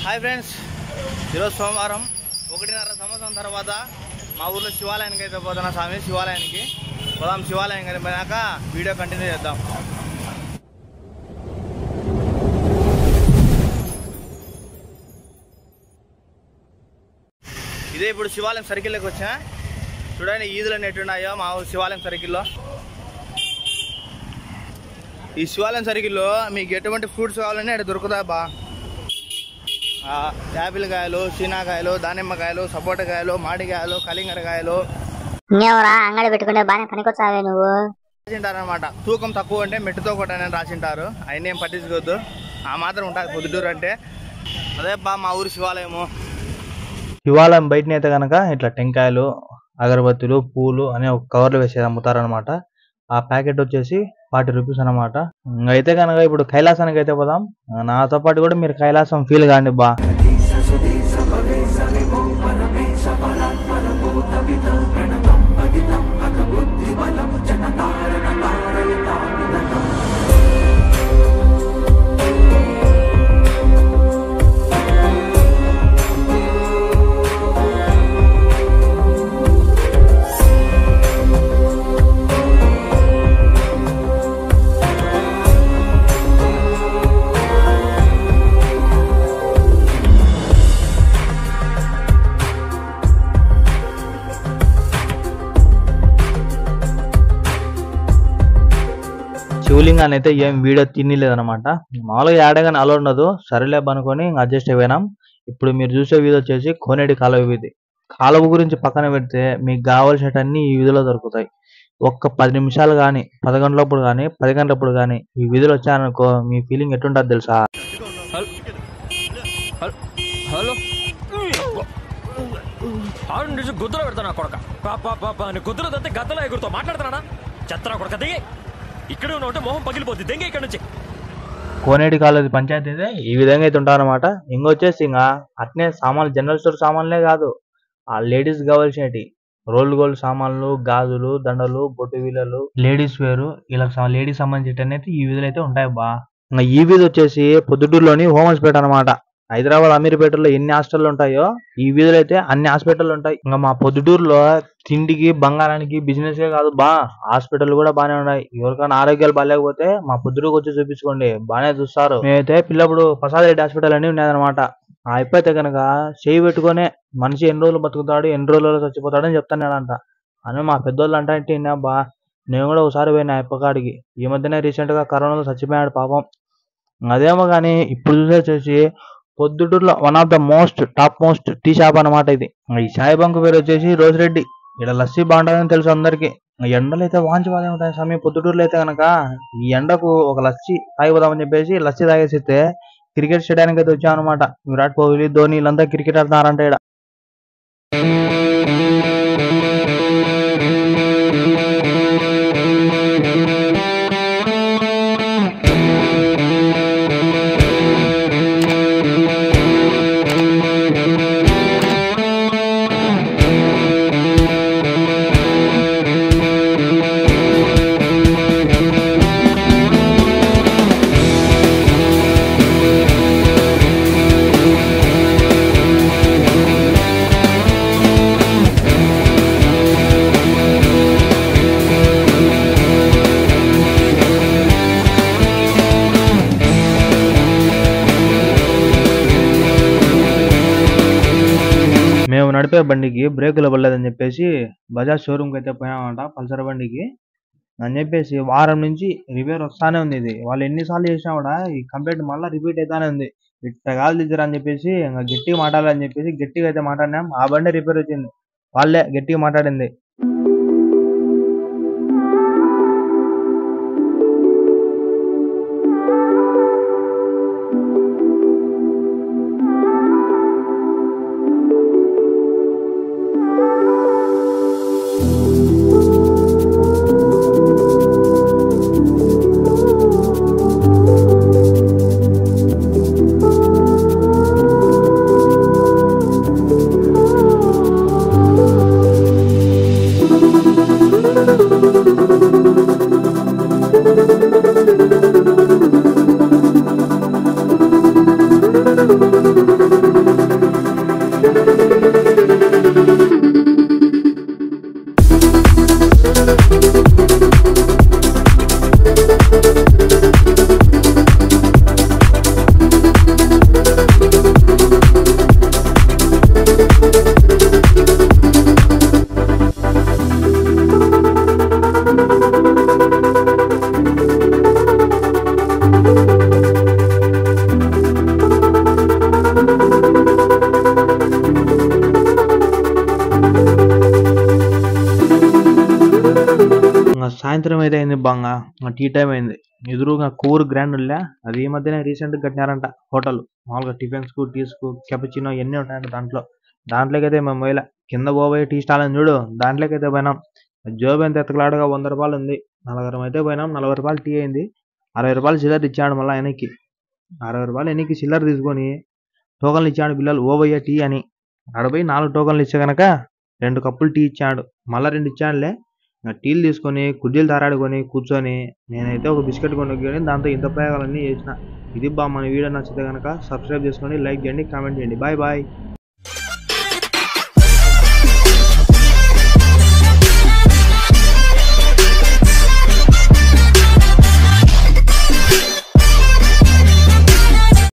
Hi friends, ఈరోజు సోమవారం 1.5 సంవత్సరం తర్వాత మా ఊర్లో శివాలయానికి అయితే పోతున్నా. స్వామి శివాలయానికి పోదాం. శివాలయం కానీ పోయాక వీడియో కంటిన్యూ చేద్దాం. ఇదే ఇప్పుడు శివాలయం సర్కిల్లోకి వచ్చా. చూడండి ఈదులు ఎట్టున్నాయో మా ఊరు శివాలయం సర్కిల్లో. ఈ శివాలయం సర్కిల్లో మీకు ఎటువంటి ఫ్రూట్స్ కావాలన్నా ఇక్కడ దొరుకుతాయి బా. యాపిల్ కాయలు, సీనాకాయలు, దానిమ్మకాయలు, సపోటాకాయలు, మామిడికాయలు, కలింగరకాయలు అంగడి పెట్టుకుంటే బాగానే పనికొచ్చావే నువ్వు. రాసింటారనమాట. తూకం తక్కువ అంటే మెట్టుతో కొట్టని రాసింటారు. అవన్నీ ఏం పట్టించుకోవద్దు. ఆ మాత్రం ఉంటుంది పొద్దుటూరు అంటే. అదే బా మా ఊరు శివాలయము. శివాలయం బయటనైతే కనుక ఇట్లా టెంకాయలు, అగరబత్తులు, పూలు అనే ఒక కవర్లు వేసేది అమ్ముతారనమాట. ఆ ప్యాకెట్ వచ్చేసి 40 రూపీస్ అనమాట. అయితే కనుక ఇప్పుడు కైలాసానికి అయితే పోదాం. నాతో పాటు కూడా మీరు కైలాసం ఫీల్ కాండి బా. శివలింగాన్ని అయితే ఏం వీడియో తినలేదనమాట. మామూలుగా ఏడగానే అలా ఉండదు. సరేలేబ్ అనుకొని అడ్జస్ట్ అయిపోయినాం. ఇప్పుడు మీరు చూసే వీధి వచ్చేసి కోనేటి కాలువ వీధి. కాలువ గురించి పక్కన పెడితే మీకు కావాల్సినవన్నీ ఈ వీధిలో దొరుకుతాయి. ఒక్క 10 నిమిషాలు కానీ, 10 గంటలప్పుడు కానీ, 10 గంటలప్పుడు కానీ ఈ వీధిలో వచ్చారనుకో మీ ఫీలింగ్ ఎట్టుంటుంది తెలుసా? హలో గుద్దులో పెడతాను కొడక. గుద్దులో తంతే గద్దలో ఎగురుతో మాట్లాడుతున్నాడా? చెత్తనా కొడక దిగి. ఇక్కడ ఉంటే మొహం పగిలిపోద్ది. దెంగ ఇక్కడ నుంచి. కోనేటి కాలేజీ పంచాయతీ అయితే ఈ విధంగా అయితే ఉంటారనమాట. ఇంకొచ్చేసి ఇంకా అట్నే సామాన్లు, జనరల్ స్టోర్ సామాన్లే కాదు, ఆ లేడీస్ కావాల్సినవి రోల్ గోల్డ్ సామాన్లు, గాజులు, దండలు, బొట్టు వీలలు, లేడీస్ వేరు, ఇలా లేడీస్ సంబంధించి ఈ వీధులు అయితే ఉంటాయి బా. ఇంకా ఈ వీధి వచ్చేసి పొద్దుటూరులోని హోమస్పేట అనమాట. హైదరాబాద్ అమీర్పేటలో ఎన్ని హాస్పిటల్ ఉంటాయో ఈ వీధులు అయితే అన్ని హాస్పిటల్ ఉంటాయి. ఇంకా మా పొద్దుటూరులో తిండికి, బంగారానికి బిజినెస్ కాదు బా, హాస్పిటల్ కూడా బానే ఉన్నాయి. ఎవరికైనా ఆరోగ్యాలు బాగాలేకపోతే మా పొద్దుటూరుకు వచ్చి చూపించుకోండి, బాగానే చూస్తారు. మేమైతే పిల్లప్పుడు ప్రసాద్ రెడ్డి హాస్పిటల్ అని ఉండేదన్నమాట. అయిపోతే కనుక చేయి పెట్టుకునే మనిషి ఎన్ని రోజులు బతుకుతాడు, ఎన్ని రోజుల్లో చచ్చిపోతాడు అని చెప్తానంట అని మా పెద్దోళ్ళు అంటే బా. నేను కూడా ఒకసారి పోయినా అప్పకాడికి. ఈ మధ్యనే రీసెంట్ గా కరోనాలో చచ్చిపోయాడు పాపం. అదేమో కానీ ఇప్పుడు చూసేసి పొద్దుటూరులో one of the top most tea shop అనమాట ఇది. ఈ చాయ్ బంక్ పేరు వచ్చేసి రోజురెడ్డి. ఇక్కడ లస్సీ బాగుంటుందని తెలుసు అందరికి. ఎండలు అయితే వాంచిపోతే ఉంటాయి స్వామి. పొద్దుటూరులో అయితే కనుక ఈ ఎండకు ఒక లస్సీ తాగిపోదామని చెప్పేసి లస్సీ తాగేసితే క్రికెట్ స్టేడియానికి అయితే వచ్చాం అనమాట. విరాట్ కోహ్లీ, ధోని వీళ్ళంతా క్రికెట్ ఆడుతున్నారంట ఇక్కడ. మేము నడిపే బండికి బ్రేకులు పడలేదని చెప్పేసి బజాజ్ షోరూమ్కి అయితే పోయినామంట, పల్సర్ బండికి అని చెప్పేసి. వారం నుంచి రిపేర్ వస్తానే ఉంది. ఇది వాళ్ళు ఎన్నిసార్లు చేసినా కూడా ఈ కంప్లైంట్ మళ్ళీ రిపీట్ అవుతానే ఉంది. ఇట్టగాలు దిద్దరని చెప్పేసి ఇంకా గట్టిగా మాట్లాడాలని చెప్పేసి గట్టిగా అయితే మాట్లాడినాం. ఆ బండి రిపేర్ వచ్చింది, వాళ్ళే గట్టిగా మాట్లాడింది. సాయంత్రం అయితే అయింది బాగా టీ టైం అయింది. ఎదురుగా కూర్ గ్రాండ్ ఉండే అది ఈ మధ్యనే రీసెంట్గా కట్టినారంట హోటల్. మామూలుగా టిఫిన్స్కు టీస్కు కెపచినో ఎన్ని ఉంటాయంట దాంట్లోకి అయితే మేము పోయిలా. కింద పోయి టీ స్టాల్ అని చూడు దాంట్లోకి అయితే పోయినాం. జోబు ఎంత ఎత్తకలాడుగా 100 రూపాయలు ఉంది. 40 అయితే పోయినాం. 40 రూపాయలు టీ అయింది. 60 రూపాయలు చిల్లర ఇచ్చాడు. మళ్ళీ వెనక్కి 60 రూపాయలు వెనక్కి చిల్లర తీసుకొని టోకన్లు ఇచ్చాడు పిల్లలు ఓవయ్య టీ అని. ఆడపోయి 4 టోకన్లు ఇచ్చే కనుక 2 కప్పులు టీ ఇచ్చాడు. మళ్ళీ 2 ఇచ్చాడులే. టీలు తీసుకొని కుర్చీలు తారాడుకొని కూర్చొని నేనైతే ఒక బిస్కెట్ కొనుక్కొని దాంతో ఇంత ప్రయోగాలన్నీ చేసిన. ఇది మన వీడియో నచ్చితే కనుక సబ్స్క్రైబ్ చేసుకోండి, లైక్ చేయండి, కామెంట్ చేయండి. Bye bye.